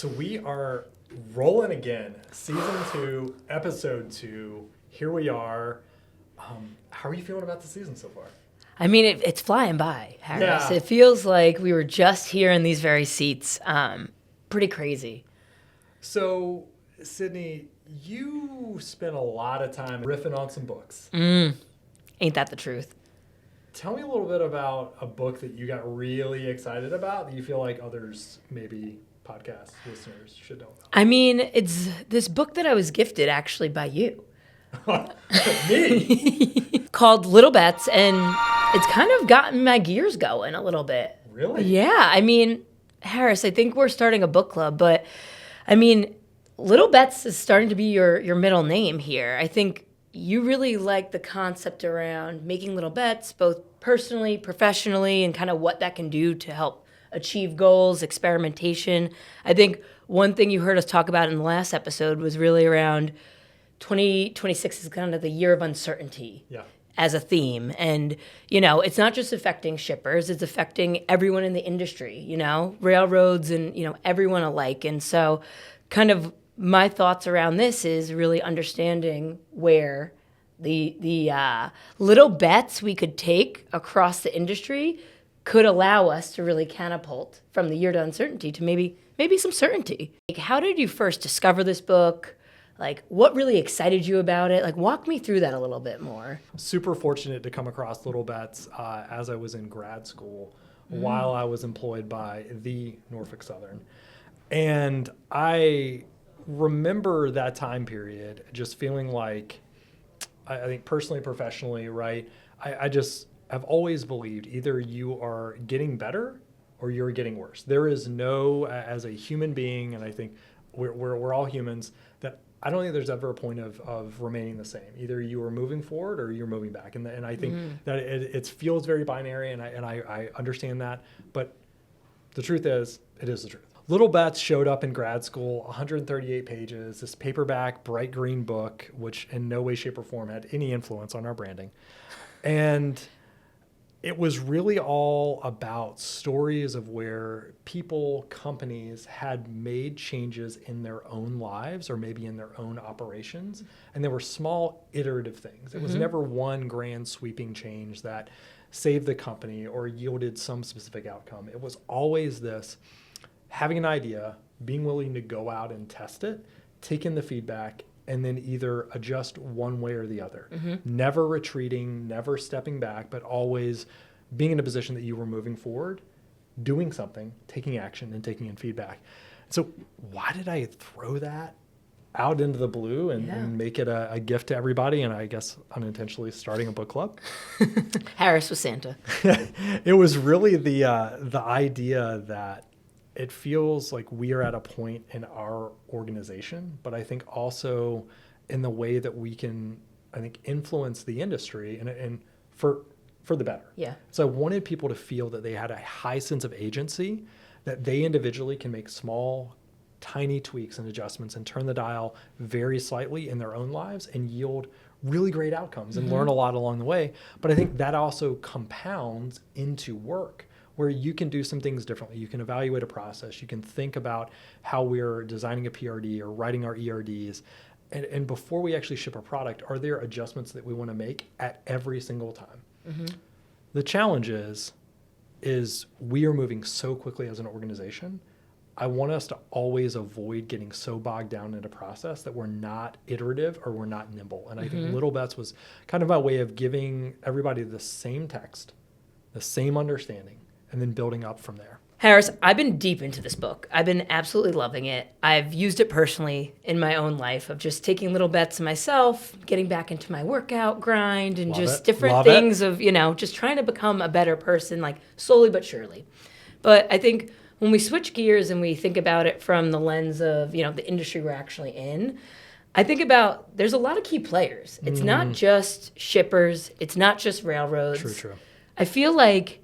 So we are rolling again. Season 2, episode 2. Here we are. How are you feeling about the season so far? I mean, it's flying by, Harris. Yeah. It feels like we were just here in these very seats. Pretty crazy. So, Sydney, you spent a lot of time riffing on some books. Ain't that the truth? Tell me a little bit about a book that you got really excited about that you feel like others, maybe podcast listeners, should know about. I mean, it's this book that I was gifted actually by you. Me? Called Little Bets, and it's kind of gotten my gears going a little bit. Really? Yeah, I mean, Harris, I think we're starting a book club, but I mean, Little Bets is starting to be your middle name here. I think you really like the concept around making little bets, both personally, professionally, and kind of what that can do to help achieve goals, experimentation. I think one thing you heard us talk about in the last episode was really around 2026 is kind of the year of uncertainty. Yeah. As a theme. And, it's not just affecting shippers, it's affecting everyone in the industry, railroads and, everyone alike. And so kind of my thoughts around this is really understanding where the little bets we could take across the industry could allow us to really catapult from the year to uncertainty to maybe some certainty. Like, how did you first discover this book? Like, what really excited you about it? Like, walk me through that a little bit more. Super fortunate to come across Little Bets as I was in grad school while I was employed by the Norfolk Southern. And I remember that time period just feeling like, I think personally, professionally, right? I just have always believed either you are getting better or you're getting worse. There is no, as a human being, and I think we're all humans, that I don't think there's ever a point of remaining the same. Either you are moving forward or you're moving back. And I think that it feels very binary, and I understand that. But the truth is, it is the truth. Little Bets showed up in grad school, 138 pages, this paperback, bright green book, which in no way, shape, or form had any influence on our branding. And it was really all about stories of where people, companies had made changes in their own lives or maybe in their own operations. And they were small iterative things. It was never one grand sweeping change that saved the company or yielded some specific outcome. It was always this having an idea, being willing to go out and test it, taking the feedback, and then either adjust one way or the other. Never retreating, never stepping back, but always being in a position that you were moving forward, doing something, taking action, and taking in feedback. So why did I throw that out into the blue and make it a gift to everybody, and I guess unintentionally starting a book club? Harris was Santa. It was really the idea that it feels like we are at a point in our organization, but I think also in the way that we can, I think, influence the industry and for the better. Yeah. So I wanted people to feel that they had a high sense of agency, that they individually can make small, tiny tweaks and adjustments and turn the dial very slightly in their own lives and yield really great outcomes and learn a lot along the way. But I think that also compounds into work, where you can do some things differently. You can evaluate a process. You can think about how we're designing a PRD or writing our ERDs. And before we actually ship a product, are there adjustments that we want to make at every single time? The challenge is we are moving so quickly as an organization. I want us to always avoid getting so bogged down in a process that we're not iterative or we're not nimble. And I think Little Bets was kind of my way of giving everybody the same text, the same understanding, and then building up from there. Harris, I've been deep into this book. I've been absolutely loving it. I've used it personally in my own life of just taking little bets myself, getting back into my workout grind, and different things of, just trying to become a better person, like slowly but surely. But I think when we switch gears and we think about it from the lens of, the industry we're actually in, I think about there's a lot of key players. It's not just shippers. It's not just railroads. True. I feel like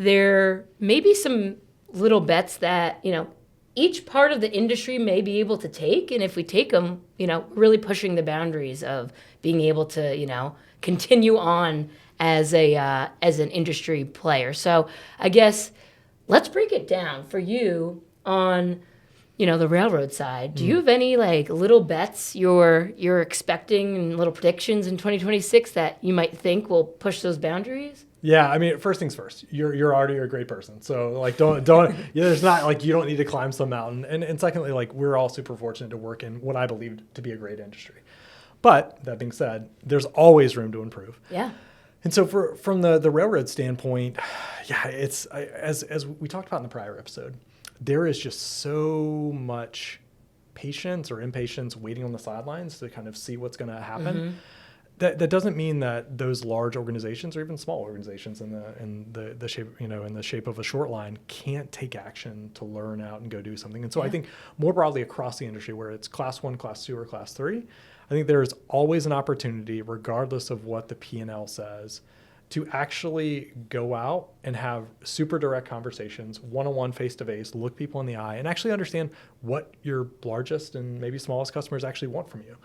there may be some little bets that, each part of the industry may be able to take. And if we take them, really pushing the boundaries of being able to, continue on as an industry player. So I guess let's break it down for you on the railroad side, do you have any like little bets you're expecting and little predictions in 2026 that you might think will push those boundaries? Yeah, I mean, first things first. You're already a great person, so like don't yeah. There's not like you don't need to climb some mountain. And secondly, like we're all super fortunate to work in what I believe to be a great industry. But that being said, there's always room to improve. Yeah. And so from the railroad standpoint, yeah, it's as we talked about in the prior episode, there is just so much patience or impatience waiting on the sidelines to kind of see what's going to happen. That doesn't mean that those large organizations or even small organizations in the shape in the shape of a short line can't take action to learn out and go do something. And so I think more broadly across the industry, where it's class 1, class 2, or class 3, I think there's always an opportunity, regardless of what the P&L says, to actually go out and have super direct conversations, one-on-one, face-to-face, look people in the eye, and actually understand what your largest and maybe smallest customers actually want from you.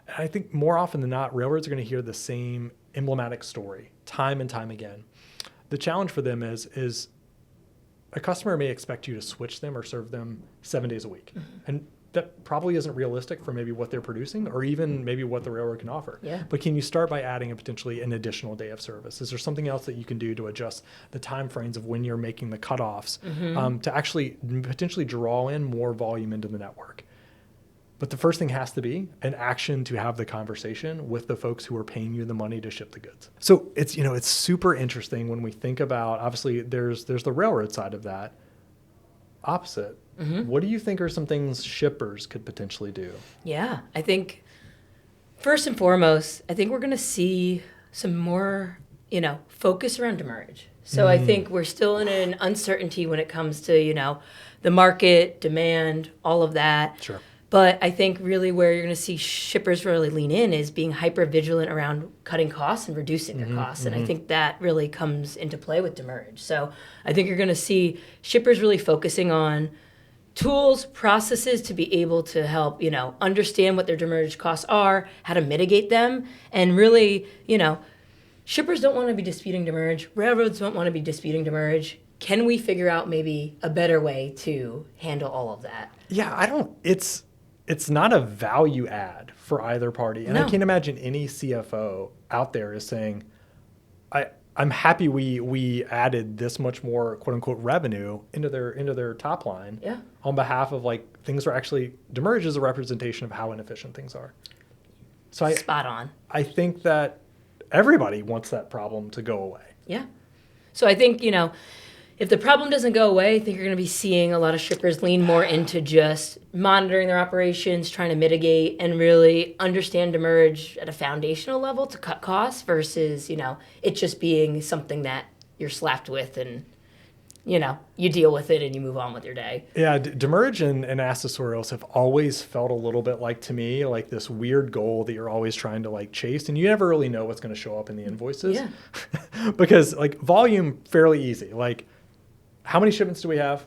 And I think more often than not, railroads are going to hear the same emblematic story time and time again. The challenge for them is a customer may expect you to switch them or serve them 7 days a week. And that probably isn't realistic for maybe what they're producing or even maybe what the railroad can offer. Yeah. But can you start by adding potentially an additional day of service? Is there something else that you can do to adjust the time frames of when you're making the cutoffs to actually potentially draw in more volume into the network? But the first thing has to be an action to have the conversation with the folks who are paying you the money to ship the goods. So it's super interesting when we think about, obviously there's the railroad side of that. Opposite. What do you think are some things shippers could potentially do? Yeah, I think first and foremost, I think we're going to see some more, focus around demurrage. So I think we're still in an uncertainty when it comes to, the market, demand, all of that. Sure. But I think really where you're going to see shippers really lean in is being hyper vigilant around cutting costs and reducing their costs. And I think that really comes into play with demurrage. So I think you're going to see shippers really focusing on tools, processes to be able to help, understand what their demurrage costs are, how to mitigate them, and really, shippers don't want to be disputing demurrage. Railroads don't want to be disputing demurrage. Can we figure out maybe a better way to handle all of that? Yeah, it's not a value add for either party. And No. I can't imagine any CFO out there is saying, I'm happy we added this much more quote unquote revenue into their top line on behalf of like things are actually demurrage is a representation of how inefficient things are. So Spot on. I think that everybody wants that problem to go away. Yeah. So I think, if the problem doesn't go away, I think you're going to be seeing a lot of shippers lean more into just monitoring their operations, trying to mitigate and really understand demurrage at a foundational level to cut costs versus, it just being something that you're slapped with and, you deal with it and you move on with your day. Yeah, demurrage and accessorials have always felt a little bit like, to me, like this weird goal that you're always trying to like chase, and you never really know what's going to show up in the invoices. Yeah. Because like volume, fairly easy. Like, how many shipments do we have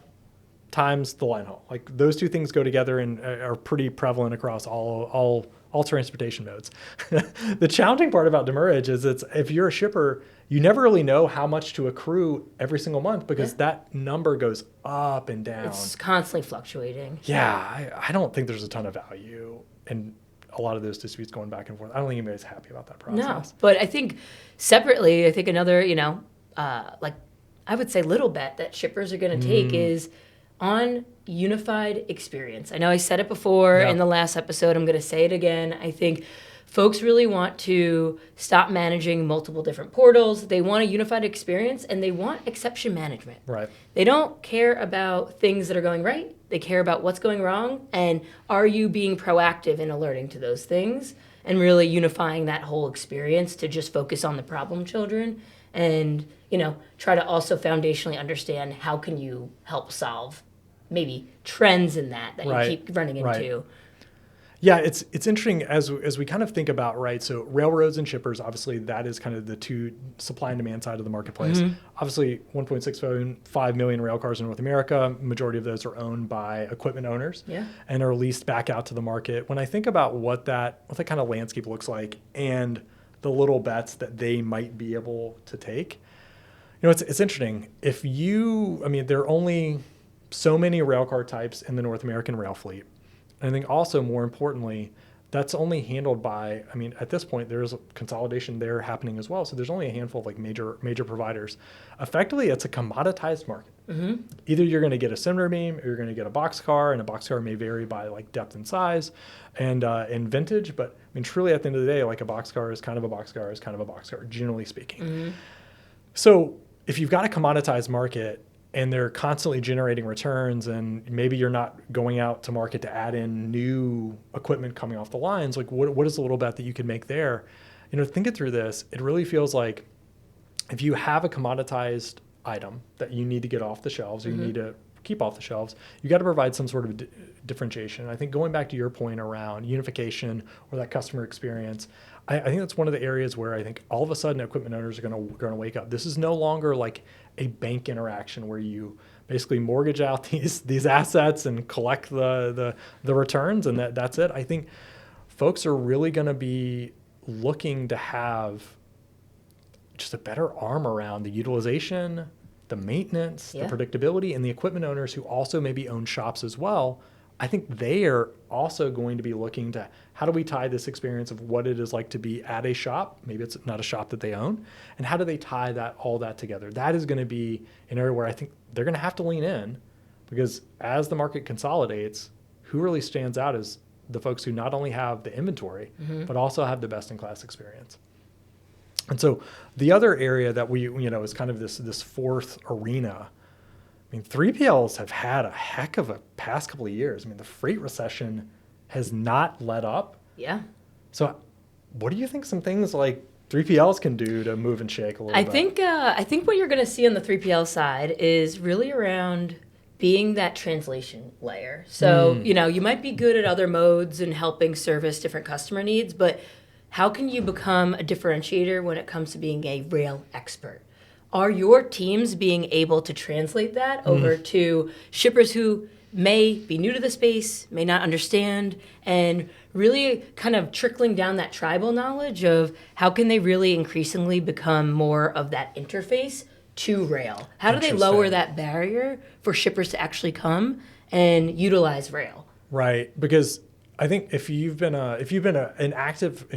times the line haul? Like those two things go together and are pretty prevalent across all transportation modes. The challenging part about demurrage is if you're a shipper, you never really know how much to accrue every single month because that number goes up and down. It's constantly fluctuating. Yeah, I don't think there's a ton of value in a lot of those disputes going back and forth. I don't think anybody's happy about that process. No, but I think separately, I think another, I would say little bet that shippers are going to take is on unified experience. I know I said it before in the last episode. I'm going to say it again. I think folks really want to stop managing multiple different portals. They want a unified experience and they want exception management. Right. They don't care about things that are going right. They care about what's going wrong and are you being proactive in alerting to those things and really unifying that whole experience to just focus on the problem children and try to also foundationally understand how can you help solve maybe trends in that you keep running into. Right. Yeah, it's interesting as we kind of think about, right, so railroads and shippers, obviously that is kind of the two supply and demand side of the marketplace. Obviously 1.65 million rail cars in North America, majority of those are owned by equipment owners and are leased back out to the market. When I think about what that kind of landscape looks like and the little bets that they might be able to take, it's interesting. There are only so many railcar types in the North American rail fleet. And I think also more importantly, that's only handled by, I mean, at this point, there's consolidation there happening as well. So there's only a handful of like major providers. Effectively, it's a commoditized market. Either you're going to get a cinder beam or you're going to get a boxcar, and a boxcar may vary by like depth and size and vintage. But I mean, truly at the end of the day, like a boxcar is kind of a boxcar is kind of a boxcar, generally speaking. So if you've got a commoditized market, and they're constantly generating returns, and maybe you're not going out to market to add in new equipment coming off the lines, like what is a little bet that you can make there? You know, thinking through this, it really feels like if you have a commoditized item that you need to get off the shelves or you need to keep off the shelves, you got to provide some sort of differentiation. I think going back to your point around unification or that customer experience, I think that's one of the areas where I think all of a sudden equipment owners are going to wake up. This is no longer like a bank interaction where you basically mortgage out these assets and collect the returns, and that's it. I think folks are really going to be looking to have just a better arm around the utilization, the maintenance, the predictability, and the equipment owners who also maybe own shops as well. I think they are also going to be looking to how do we tie this experience of what it is like to be at a shop, maybe it's not a shop that they own, and how do they tie all that together? That is going to be an area where I think they're going to have to lean in, because as the market consolidates, who really stands out is the folks who not only have the inventory, but also have the best-in-class experience. And so the other area that we, is kind of this fourth arena. I mean, 3PLs have had a heck of a past couple of years. I mean, the freight recession has not let up. Yeah. So what do you think some things like 3PLs can do to move and shake a little bit? I think what you're going to see on the 3PL side is really around being that translation layer. So, you might be good at other modes and helping service different customer needs, but how can you become a differentiator when it comes to being a rail expert? Are your teams being able to translate that over to shippers who may be new to the space, may not understand, and really kind of trickling down that tribal knowledge of how can they really increasingly become more of that interface to rail? How do they lower that barrier for shippers to actually come and utilize rail? Right, because I think if you're an active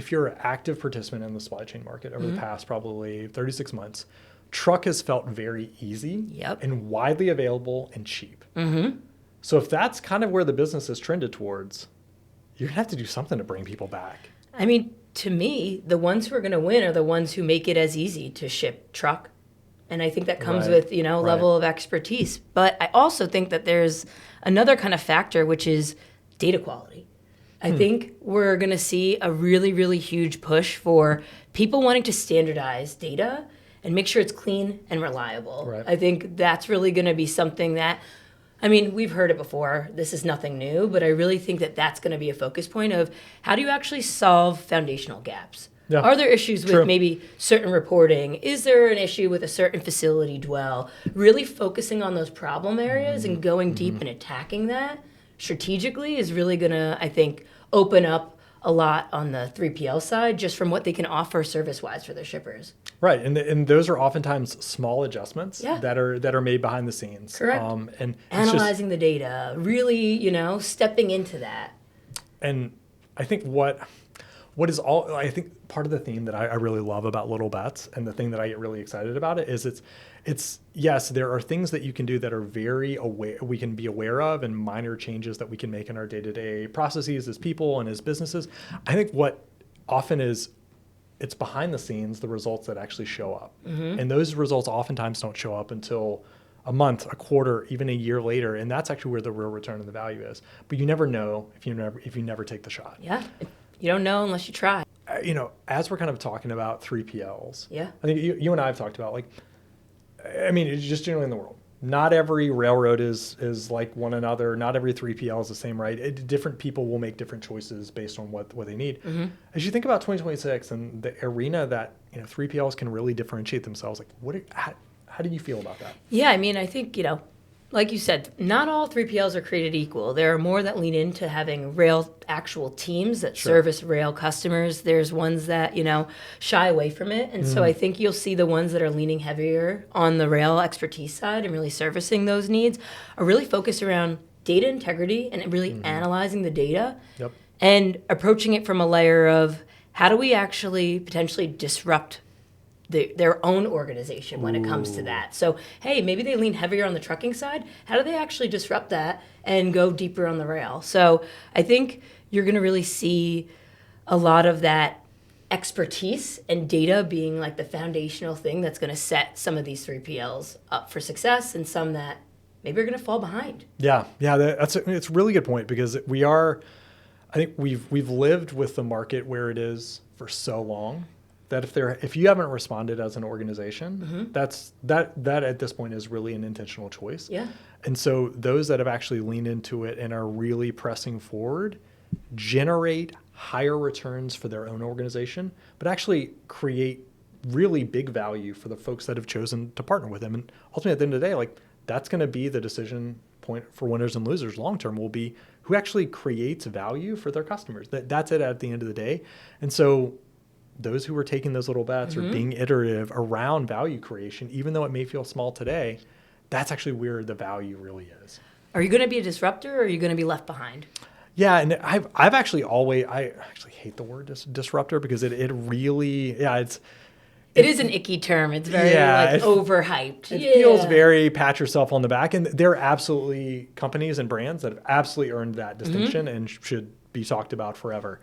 participant in the supply chain market over the past probably 36 months, truck has felt very easy and widely available and cheap. So if that's kind of where the business is trended towards, you're going to have to do something to bring people back. I mean, to me, the ones who are going to win are the ones who make it as easy to ship truck. And I think that comes with, level of expertise. But I also think that there's another kind of factor, which is data quality. I think we're going to see a really, really huge push for people wanting to standardize data and make sure it's clean and reliable. Right. I think that's really going to be something that, I mean, we've heard it before. This is nothing new, but I really think that that's going to be a focus point of how do you actually solve foundational gaps? Yeah. Are there issues with maybe certain reporting? Is there an issue with a certain facility dwell? Really focusing on those problem areas and going deep and attacking that strategically is really going to, I think, open up a lot on the 3PL side just from what they can offer service-wise for their shippers. Right, and those are oftentimes small adjustments that are made behind the scenes. Correct. And analyzing the data, really, stepping into that. And I think I think part of the theme that I really love about Little Bets, and the thing that I get really excited about it, is it's yes, there are things that you can do that are we can be aware of, and minor changes that we can make in our day-to-day processes as people and as businesses. I think what often is, it's behind the scenes, the results that actually show up. And those results oftentimes don't show up until a month, a quarter, even a year later. And that's actually where the real return of the value is. But you never know if you never take the shot. Yeah. You don't know unless you try. As we're kind of talking about 3PLs, I think you and I have talked about, it's just generally in the world. Not every railroad is like one another. Not every 3PL is the same, right? Different people will make different choices based on what they need. As you think about 2026 and the arena that 3PLs can really differentiate themselves, how do you feel about that? Yeah, I mean, I think like you said, not all 3PLs are created equal. There are more that lean into having rail actual teams that service rail customers. There's ones that, shy away from it. And so I think you'll see the ones that are leaning heavier on the rail expertise side and really servicing those needs are really focused around data integrity and really analyzing the data and approaching it from a layer of how do we actually potentially disrupt their own organization when it comes to that. So, hey, maybe they lean heavier on the trucking side. How do they actually disrupt that and go deeper on the rail? So I think you're going to really see a lot of that expertise and data being like the foundational thing that's going to set some of these 3PLs up for success and some that maybe are going to fall behind. Yeah, it's a really good point because I think we've lived with the market where it is for so long that if you haven't responded as an organization, that at this point is really an intentional choice. Yeah. And so those that have actually leaned into it and are really pressing forward generate higher returns for their own organization, but actually create really big value for the folks that have chosen to partner with them. And ultimately, at the end of the day, like that's going to be the decision point for winners and losers long term will be who actually creates value for their customers. That's it at the end of the day. And so those who are taking those little bets or being iterative around value creation, even though it may feel small today, that's actually where the value really is. Are you going to be a disruptor or are you going to be left behind? Yeah, and I've actually I actually hate the word disruptor because it really, it is an icky term. It's very overhyped. It feels very pat yourself on the back. And there are absolutely companies and brands that have absolutely earned that distinction and should be talked about forever.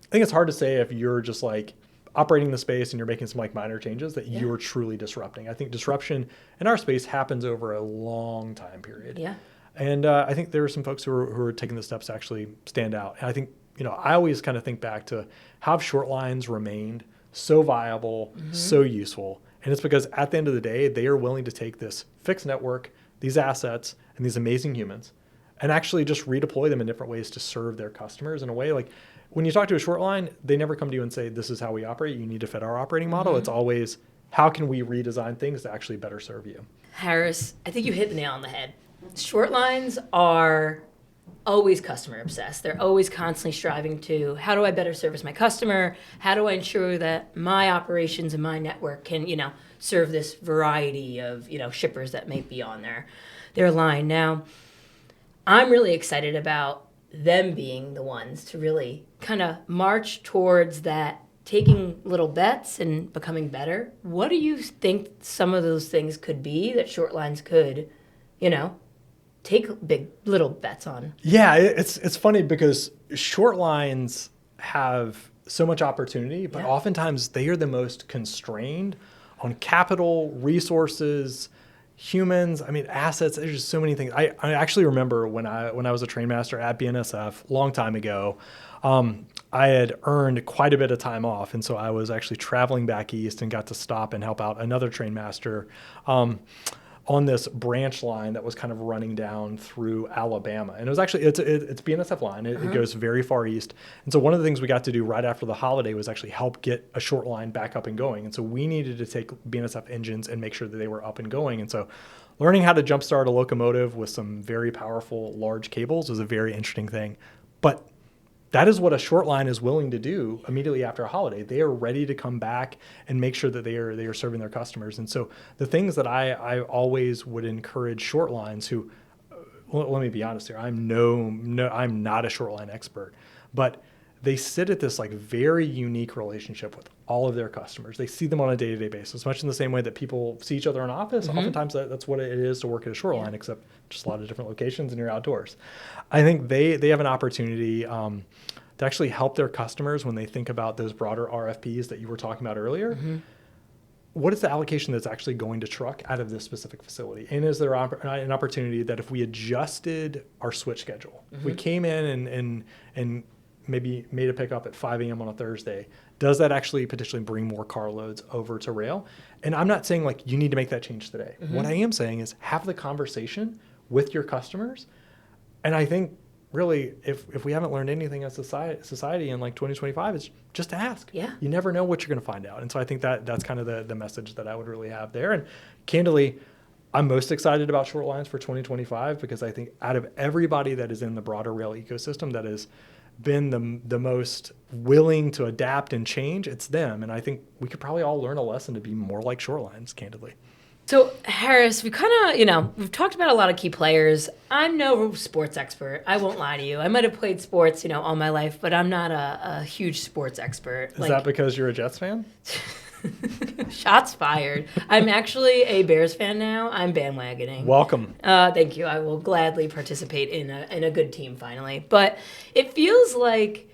I think it's hard to say if you're just like operating the space and you're making some like minor changes that you're truly disrupting. I think disruption in our space happens over a long time period. Yeah. And I think there are some folks who are taking the steps to actually stand out. And I think, I always kind of think back to how have short lines remained so viable, so useful. And it's because at the end of the day, they are willing to take this fixed network, these assets, and these amazing humans, and actually just redeploy them in different ways to serve their customers in a way. Like when you talk to a short line, they never come to you and say, this is how we operate. You need to fit our operating model. It's always, how can we redesign things to actually better serve you? Harris, I think you hit the nail on the head. Short lines are always customer obsessed. They're always constantly striving to, how do I better service my customer? How do I ensure that my operations and my network can, serve this variety of, shippers that may be on their line. Now, I'm really excited about them being the ones to really kind of march towards that, taking little bets and becoming better. What do you think some of those things could be that short lines could, take little bets on? Yeah, it's funny because short lines have so much opportunity, but oftentimes they are the most constrained on capital, resources, humans, assets. There's just so many things. I actually remember when I was a train master at BNSF a long time ago, I had earned quite a bit of time off. And so I was actually traveling back east and got to stop and help out another train master on this branch line that was kind of running down through Alabama. And it was actually, it's BNSF line. It goes very far east. And so one of the things we got to do right after the holiday was actually help get a short line back up and going. And so we needed to take BNSF engines and make sure that they were up and going. And so learning how to jumpstart a locomotive with some very powerful large cables was a very interesting thing. But that is what a short line is willing to do immediately after a holiday. They are ready to come back and make sure that they are serving their customers. And so the things that I always would encourage short lines who, let me be honest here, I'm not a short line expert, but they sit at this like very unique relationship with all of their customers. They see them on a day-to-day basis, much in the same way that people see each other in office. Oftentimes that's what it is to work at a short line, except just a lot of different locations and you're outdoors. I think they have an opportunity to actually help their customers when they think about those broader RFPs that you were talking about earlier. What is the allocation that's actually going to truck out of this specific facility? And is there an opportunity that if we adjusted our switch schedule, if we came in and maybe made a pickup at 5 a.m. on a Thursday, does that actually potentially bring more carloads over to rail? And I'm not saying like you need to make that change today. What I am saying is have the conversation with your customers. And I think really if we haven't learned anything as society in like 2025, it's just to ask. Yeah. You never know what you're going to find out. And so I think that's kind of the message that I would really have there. And candidly, I'm most excited about short lines for 2025 because I think out of everybody that is in the broader rail ecosystem that has been the most willing to adapt and change, it's them. And I think we could probably all learn a lesson to be more like short lines, candidly. So, Harris, we kind of, we've talked about a lot of key players. I'm no sports expert. I won't lie to you. I might have played sports, all my life, but I'm not a huge sports expert. Is that because you're a Jets fan? Shots fired. I'm actually a Bears fan now. I'm bandwagoning. Welcome. Thank you. I will gladly participate in a good team finally. But it feels like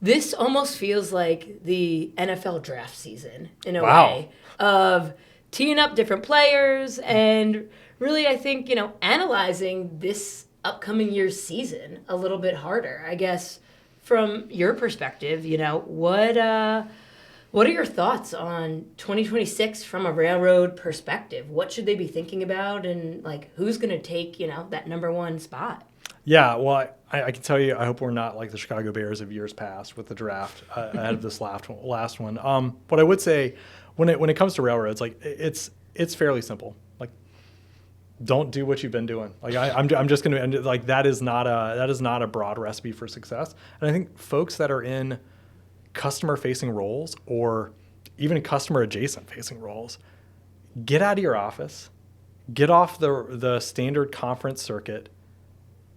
this almost feels like the NFL draft season in a way of teeing up different players and really, I think, analyzing this upcoming year's season a little bit harder. I guess from your perspective, what are your thoughts on 2026 from a railroad perspective? What should they be thinking about, and who's going to take that number one spot? Yeah, well, I can tell you, I hope we're not like the Chicago Bears of years past with the draft ahead of this last one. But I would say, when it comes to railroads, it's fairly simple. Don't do what you've been doing. I'm just going to that is not a broad recipe for success. And I think folks that are in customer-facing roles or even customer-adjacent facing roles, get out of your office, get off the standard conference circuit,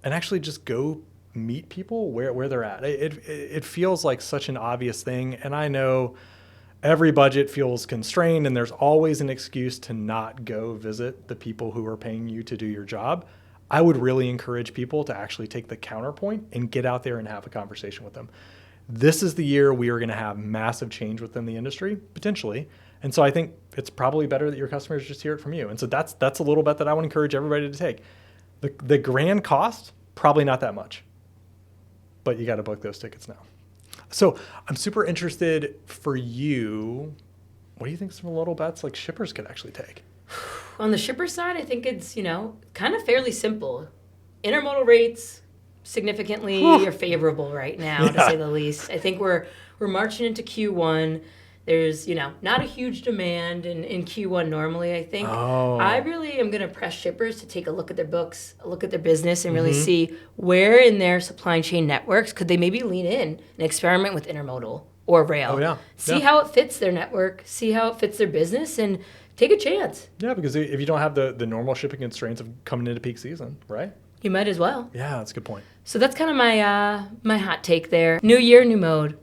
and actually just go meet people where they're at. It feels like such an obvious thing, and I know every budget feels constrained, and there's always an excuse to not go visit the people who are paying you to do your job. I would really encourage people to actually take the counterpoint and get out there and have a conversation with them. This is the year we are going to have massive change within the industry, potentially. And so I think it's probably better that your customers just hear it from you. And so that's a little bet that I would encourage everybody to take. The grand cost, probably not that much. But you got to book those tickets now. So I'm super interested for you. What do you think some little bets like shippers could actually take? On the shipper side, I think it's, kind of fairly simple. Intermodal rates significantly are favorable right now, to say the least. I think we're marching into Q1. There's, not a huge demand in Q1 normally, I think. I really am going to press shippers to take a look at their books, a look at their business, and really see where in their supply chain networks could they maybe lean in and experiment with intermodal or rail. See how it fits their network, see how it fits their business, and take a chance. Yeah, because if you don't have the normal shipping constraints of coming into peak season, right? You might as well. Yeah, that's a good point. So that's kind of my hot take there. New year, new mode.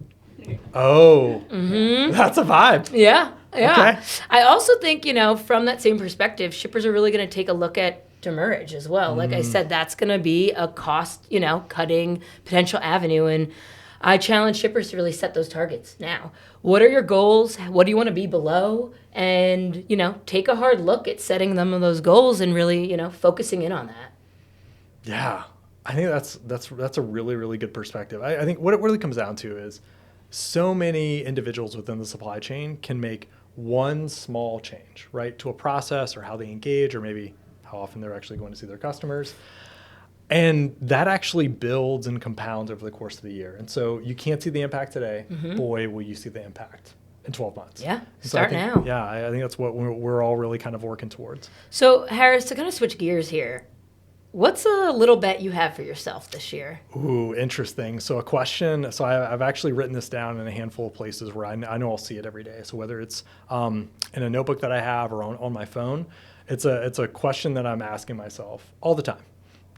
Oh, that's a vibe. Yeah. Okay. I also think, from that same perspective, shippers are really going to take a look at demurrage as well. Like I said, that's going to be a cost, cutting potential avenue. And I challenge shippers to really set those targets now. What are your goals? What do you want to be below? And, take a hard look at setting them those goals and really, focusing in on that. Yeah, I think that's a really, really good perspective. I think what it really comes down to is so many individuals within the supply chain can make one small change, right, to a process or how they engage or maybe how often they're actually going to see their customers. And that actually builds and compounds over the course of the year. And so you can't see the impact today. Boy, will you see the impact in 12 months. Yeah, so I think, now. Yeah, I think that's what we're all really kind of working towards. So, Harris, to kind of switch gears here, what's a little bet you have for yourself this year? Ooh, interesting. So a question. So I've actually written this down in a handful of places where I know I'll see it every day. So whether it's in a notebook that I have or on my phone, it's a question that I'm asking myself all the time.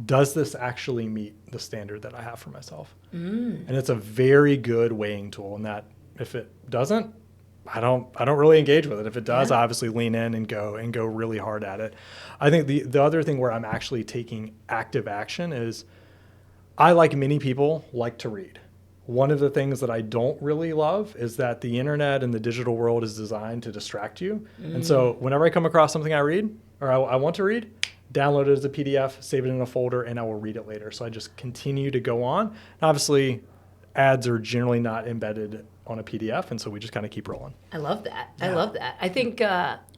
Does this actually meet the standard that I have for myself? And it's a very good weighing tool. And that if it doesn't, I don't really engage with it. If it does, I obviously lean in and go really hard at it. I think the other thing where I'm actually taking active action is I, like many people, like to read. One of the things that I don't really love is that the internet and the digital world is designed to distract you. And so whenever I come across something I read or I want to read, download it as a PDF, save it in a folder, and I will read it later. So I just continue to go on. And obviously, ads are generally not embedded on a PDF, and so we just kind of keep rolling. I love that. Yeah. I love that. I think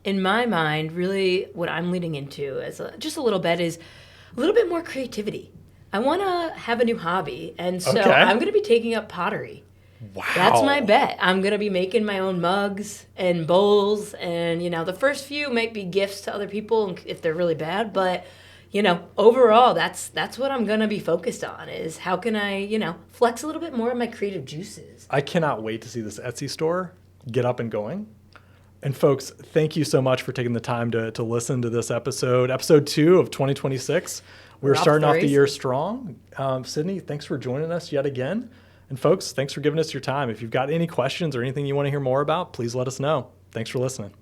in my mind, really what I'm leading into as just a little bit is a little bit more creativity. I want to have a new hobby, and so I'm going to be taking up pottery. Wow. That's my bet. I'm going to be making my own mugs and bowls. And, the first few might be gifts to other people if they're really bad. But, overall, that's what I'm going to be focused on is how can I, flex a little bit more of my creative juices. I cannot wait to see this Etsy store get up and going. And folks, thank you so much for taking the time to listen to this episode 2 of 2026. We're starting off the year strong. Sydney, thanks for joining us yet again. And folks, thanks for giving us your time. If you've got any questions or anything you want to hear more about, please let us know. Thanks for listening.